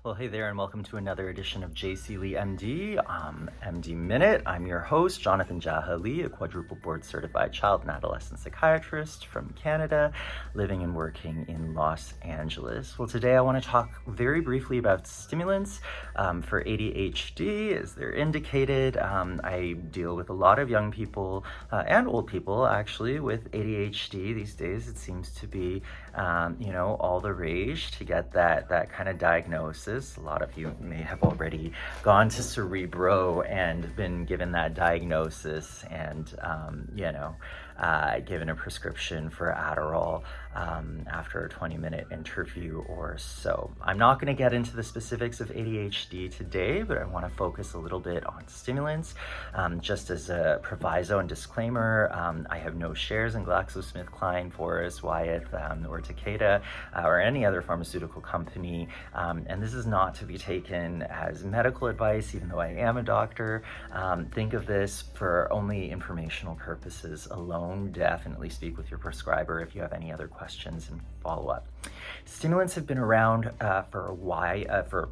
Well, hey there, and welcome to another edition of JC Lee MD, MD Minute. I'm your host, Jonathan Jaha Lee, a quadruple board certified child and adolescent psychiatrist from Canada, living and working in Los Angeles. Well, today I want to talk very briefly about stimulants for ADHD, as they're indicated. I deal with a lot of young people and old people, actually, with ADHD these days. It seems to be, all the rage to get that kind of diagnosis. A lot of you may have already gone to Cerebro and been given that diagnosis and, given a prescription for Adderall after a 20-minute interview or so. I'm not going to get into the specifics of ADHD today, but I want to focus a little bit on stimulants. Just as a proviso and disclaimer, I have no shares in GlaxoSmithKline, Forest, Wyeth, or Takeda, or any other pharmaceutical company, and this is not to be taken as medical advice, even though I am a doctor. Think of this for only informational purposes alone. Definitely speak with your prescriber if you have any other questions and follow up. Stimulants have been around for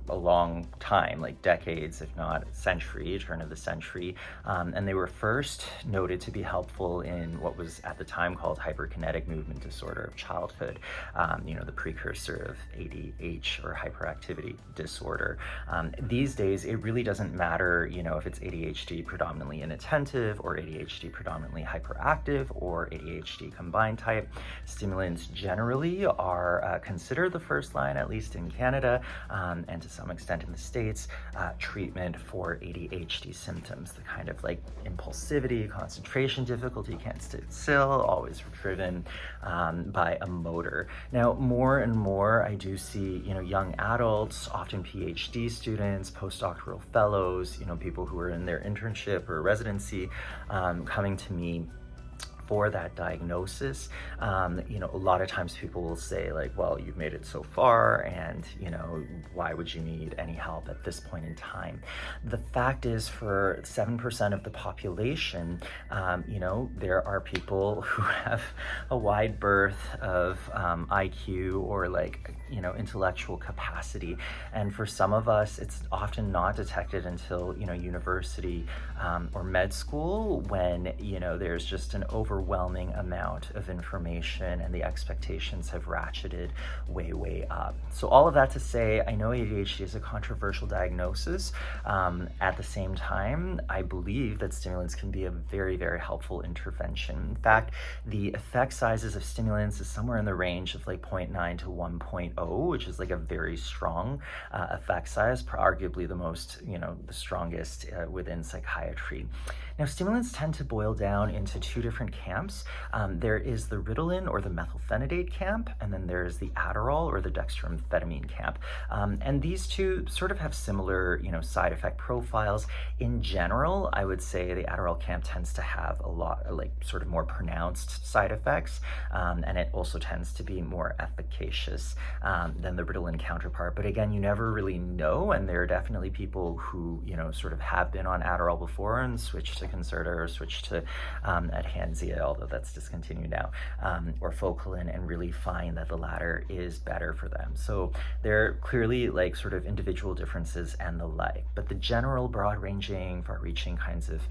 a long time, like decades, if not century, turn of the century, and they were first noted to be helpful in what was at the time called hyperkinetic movement disorder of childhood, the precursor of ADH or hyperactivity disorder. These days, it really doesn't matter, if it's ADHD predominantly inattentive or ADHD predominantly hyperactive or ADHD combined type. Stimulants generally are considered the first line, at least in Canada, and to some extent in the States, treatment for ADHD symptoms, the kind of like impulsivity, concentration difficulty, can't sit still, always driven by a motor. Now, more and more, I do see, young adults, often PhD students, postdoctoral fellows, people who are in their internship or residency, coming to me for that diagnosis. A lot of times people will say like, well, you've made it so far and, why would you need any help at this point in time? The fact is, for 7% of the population, there are people who have a wide berth of IQ or intellectual capacity. And for some of us, it's often not detected until, university or med school, when, there's just an overwhelming amount of information and the expectations have ratcheted way up. So all of that to say, I know ADHD is a controversial diagnosis. At the same time, I believe that stimulants can be a very, very helpful intervention. In fact, the effect sizes of stimulants is somewhere in the range of 0.9 to 1.0, which is a very strong effect size, arguably the most, the strongest within psychiatry. Now, stimulants tend to boil down into two different camps. There is the Ritalin or the Methylphenidate camp, and then there's the Adderall or the Dextroamphetamine camp. And these two sort of have similar, side effect profiles. In general, I would say the Adderall camp tends to have a lot, sort of more pronounced side effects, and it also tends to be more efficacious than the Ritalin counterpart. But again, you never really know, and there are definitely people who, sort of have been on Adderall before and switched to Concerta or switched to Adhanzia, although that's discontinued now, or Focalin, and really find that the latter is better for them. So there are clearly sort of individual differences and the like, but the general broad-ranging, far-reaching kinds of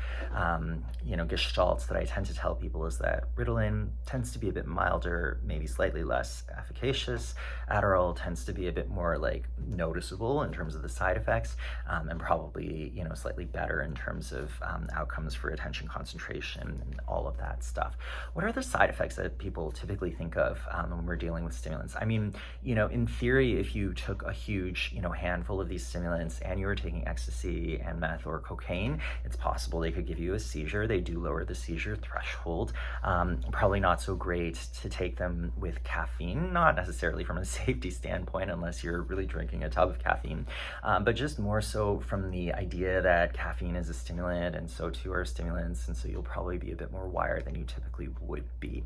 gestalts that I tend to tell people is that Ritalin tends to be a bit milder, maybe slightly less efficacious. Adderall tends to be a bit more noticeable in terms of the side effects, and probably slightly better in terms of outcomes for attention, concentration, and all of that stuff. What are the side effects that people typically think of when we're dealing with stimulants? I mean, in theory, if you took a huge handful of these stimulants and you were taking ecstasy and meth or cocaine, it's possible they could give you a seizure. They do lower the seizure threshold. Probably not so great to take them with caffeine, not necessarily from a safety standpoint unless you're really drinking a tub of caffeine, but just more so from the idea that caffeine is a stimulant and so too are stimulants, and so you'll probably be a bit more wired than you typically would be.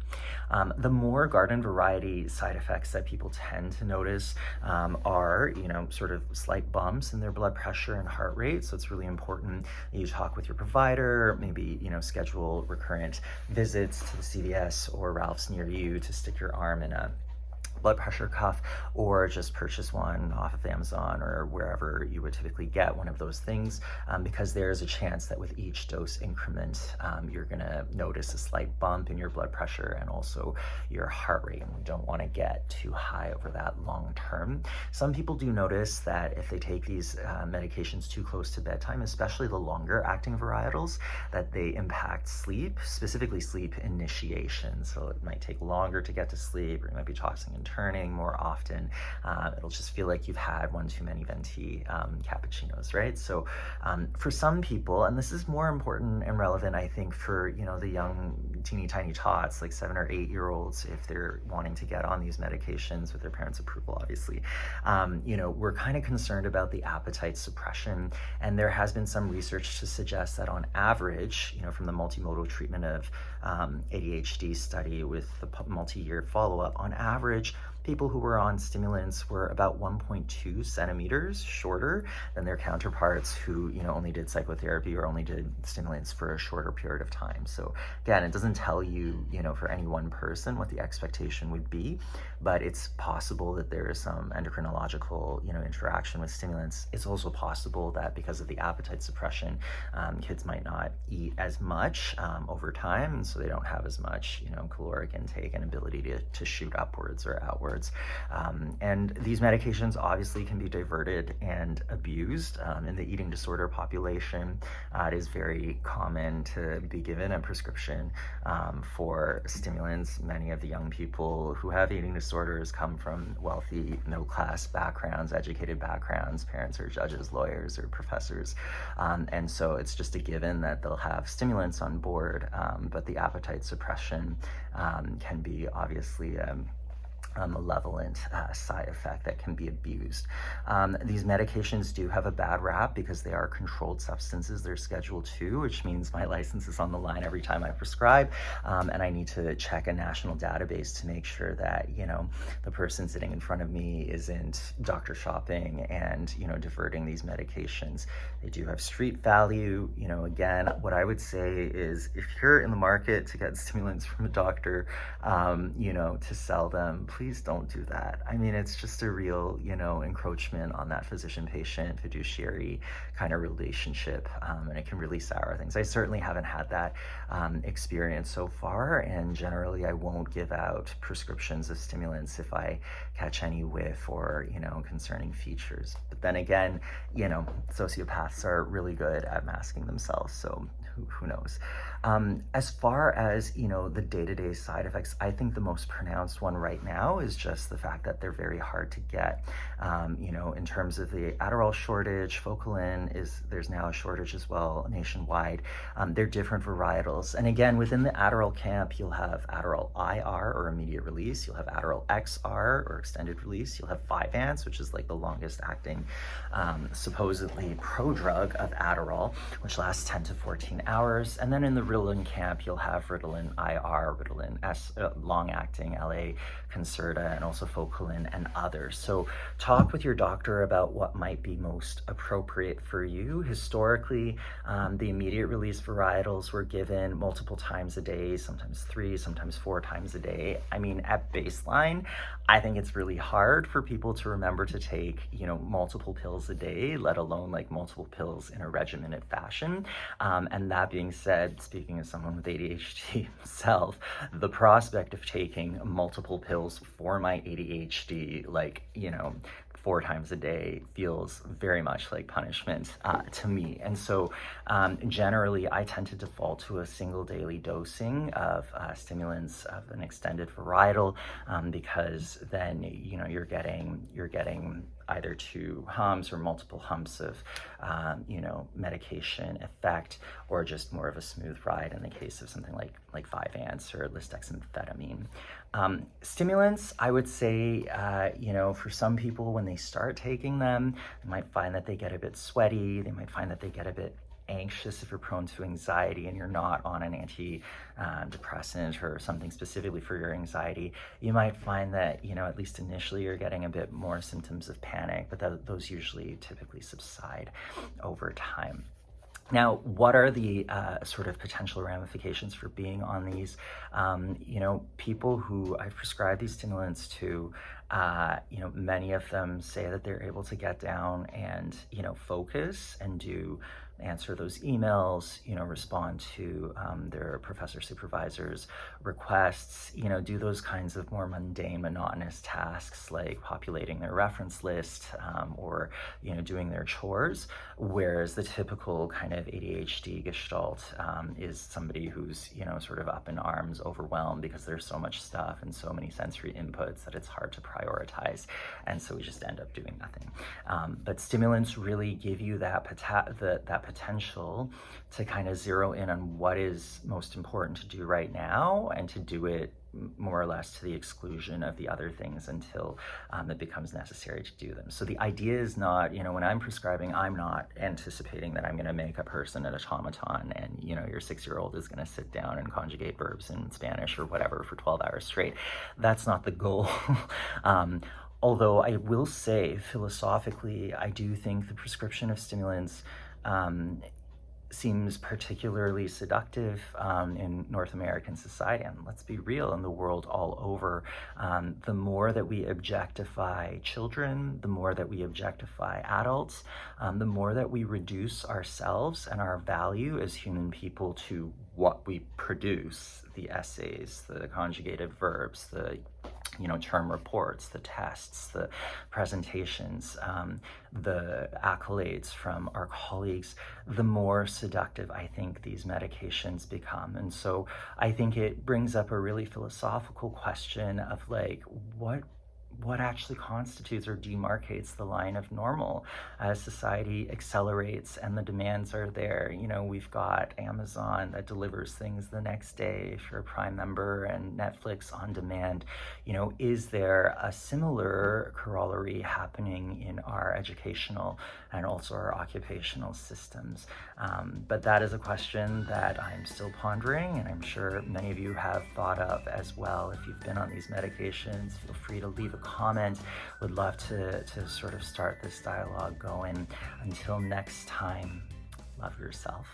The more garden variety side effects that people tend to notice are, sort of slight bumps in their blood pressure and heart rate. So it's really important that you talk with your provider, maybe, schedule recurrent visits to the CVS or Ralph's near you to stick your arm in a blood pressure cuff, or just purchase one off of Amazon or wherever you would typically get one of those things, because there is a chance that with each dose increment, you're going to notice a slight bump in your blood pressure and also your heart rate. And we don't want to get too high over that long term. Some people do notice that if they take these medications too close to bedtime, especially the longer acting varietals, that they impact sleep, specifically sleep initiation. So it might take longer to get to sleep, or you might be tossing and turning more often. It'll just feel like you've had one too many venti cappuccinos, right? So for some people, and this is more important and relevant, I think, for, you know, the young teeny tiny tots, like 7 or 8 year olds, if they're wanting to get on these medications with their parents' approval, obviously, you know, we're kind of concerned about the appetite suppression. And there has been some research to suggest that on average, you know, from the multimodal treatment of ADHD study with the multi-year follow-up, on average, people who were on stimulants were about 1.2 centimeters shorter than their counterparts who, you know, only did psychotherapy or only did stimulants for a shorter period of time. So again, it doesn't tell you, you know, for any one person what the expectation would be, but it's possible that there is some endocrinological, you know, interaction with stimulants. It's also possible that because of the appetite suppression, kids might not eat as much over time, and so they don't have as much, you know, caloric intake and ability to shoot upwards or outwards. And these medications obviously can be diverted and abused. In the eating disorder population, it is very common to be given a prescription for stimulants. Many of the young people who have eating disorders come from wealthy, middle-class backgrounds, educated backgrounds. Parents are judges, lawyers, or professors. And so it's just a given that they'll have stimulants on board, but the appetite suppression can be obviously a malevolent side effect that can be abused. These medications do have a bad rap because they are controlled substances. They're Schedule II, which means my license is on the line every time I prescribe, and I need to check a national database to make sure that, you know, the person sitting in front of me isn't doctor shopping and, you know, diverting these medications. They do have street value. You know, again, what I would say is if you're in the market to get stimulants from a doctor, you know, to sell them, please don't do that. I mean, it's just a real, you know, encroachment on that physician-patient fiduciary kind of relationship, and it can really sour things. I certainly haven't had that experience so far, and generally I won't give out prescriptions of stimulants if I catch any whiff or, you know, concerning features. But then again, you know, sociopaths are really good at masking themselves, so who knows? As far as, you know, the day-to-day side effects, I think the most pronounced one right now is just the fact that they're very hard to get. You know, in terms of the Adderall shortage, Focalin there's now a shortage as well nationwide. They're different varietals. And again, within the Adderall camp, you'll have Adderall IR or immediate release. You'll have Adderall XR or extended release. You'll have Vyvanse, which is like the longest acting, supposedly prodrug of Adderall, which lasts 10 to 14 hours. And then in the Ritalin camp, you'll have Ritalin IR, Ritalin S, long-acting LA, Concerta, and also Focalin and others. So talk with your doctor about what might be most appropriate for you. Historically, the immediate release varietals were given multiple times a day, sometimes 3, sometimes 4 times a day. I mean, at baseline, I think it's really hard for people to remember to take, you know, multiple pills a day, let alone like multiple pills in a regimented fashion. And that being said, speaking as someone with ADHD myself, the prospect of taking multiple pills for my ADHD, like, you know, 4 times a day feels very much like punishment to me. And so generally I tend to default to a single daily dosing of stimulants of an extended varietal, because then, you know, you're getting either 2 humps or multiple humps of, you know, medication effect, or just more of a smooth ride in the case of something like Vyvanse or Dextroamphetamine. Stimulants, I would say, you know, for some people, when they start taking them, they might find that they get a bit sweaty. They might find that they get a bit anxious if you're prone to anxiety and you're not on an antidepressant or something specifically for your anxiety. You might find that, you know, at least initially you're getting a bit more symptoms of panic, but those usually typically subside over time. Now, what are the sort of potential ramifications for being on these? People who I've prescribed these stimulants to, many of them say that they're able to get down and, focus and answer those emails, respond to their professor supervisors' requests, do those kinds of more mundane, monotonous tasks like populating their reference list or, doing their chores. Whereas the typical kind of ADHD gestalt is somebody who's, sort of up in arms, overwhelmed because there's so much stuff and so many sensory inputs that it's hard to prioritize. And so we just end up doing nothing. But stimulants really give you that potential to kind of zero in on what is most important to do right now and to do it more or less to the exclusion of the other things until it becomes necessary to do them. So the idea is not, when I'm prescribing, I'm not anticipating that I'm going to make a person an automaton and, your 6-year-old is going to sit down and conjugate verbs in Spanish or whatever for 12 hours straight. That's not the goal. Although I will say, philosophically, I do think the prescription of stimulants seems particularly seductive in North American society. And let's be real, in the world all over, the more that we objectify children, the more that we objectify adults, the more that we reduce ourselves and our value as human people to what we produce, the essays, the conjugated verbs, the term reports, the tests, the presentations, the accolades from our colleagues, the more seductive I think these medications become. And so I think it brings up a really philosophical question of like, what actually constitutes or demarcates the line of normal as society accelerates and the demands are there. We've got Amazon that delivers things the next day if you're a Prime member, and Netflix on demand. Is there a similar corollary happening in our educational and also our occupational systems? But that is a question that I'm still pondering, and I'm sure many of you have thought of as well. If you've been on these medications, feel free to leave a comment. Would love to sort of start this dialogue going. Until next time, love yourself.